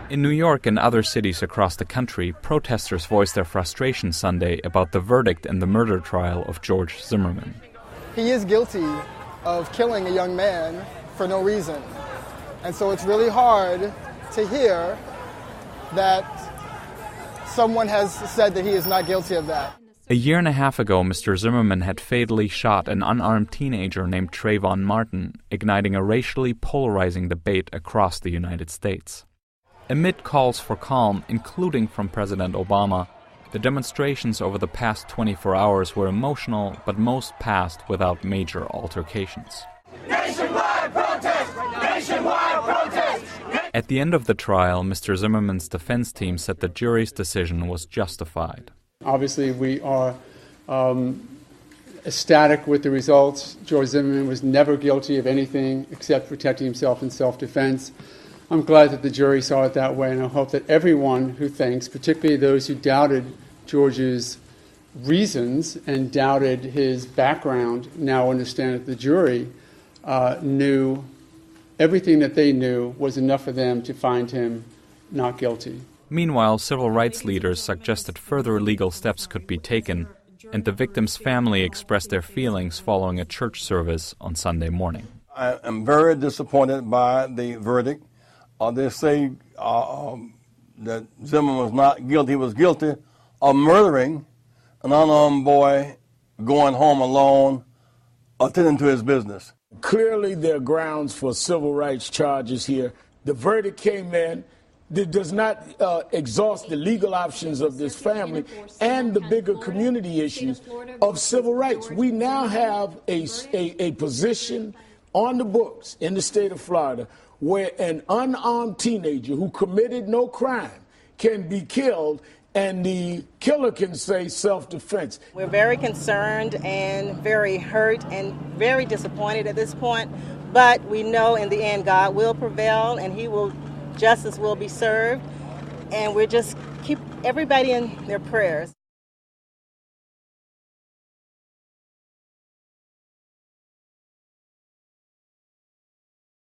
In New York and other cities across the country, protesters voiced their frustration Sunday about the verdict in the murder trial of George Zimmerman. He is guilty of killing a young man for no reason. And so it's really hard to hear that someone has said that he is not guilty of that. A year and a half ago, Mr. Zimmerman had fatally shot an unarmed teenager named Trayvon Martin, igniting a racially polarizing debate across the United States. Amid calls for calm, including from President Obama, the demonstrations over the past 24 hours were emotional, but most passed without major altercations. Nationwide protest! Nationwide protest! At the end of the trial, Mr. Zimmerman's defense team said the jury's decision was justified. Obviously, we are ecstatic with the results. George Zimmerman was never guilty of anything except protecting himself in self-defense. I'm glad that the jury saw it that way, and I hope that everyone who thinks, particularly those who doubted George's reasons and doubted his background, now understand that the jury knew everything that they knew was enough for them to find him not guilty. Meanwhile, civil rights leaders suggested further legal steps could be taken, and the victim's family expressed their feelings following a church service on Sunday morning. I am very disappointed by the verdict. They say that Zimmerman was not guilty. He was guilty of murdering an unarmed boy, going home alone, attending to his business. Clearly, there are grounds for civil rights charges here. The verdict came in. That does not exhaust the legal options of this family and the bigger community issues of civil rights. We now have a position on the books in the state of Florida where an unarmed teenager who committed no crime can be killed, and the killer can say self-defense. We're very concerned and very hurt and very disappointed at this point, but we know in the end God will prevail and justice will be served, and we're just keep everybody in their prayers.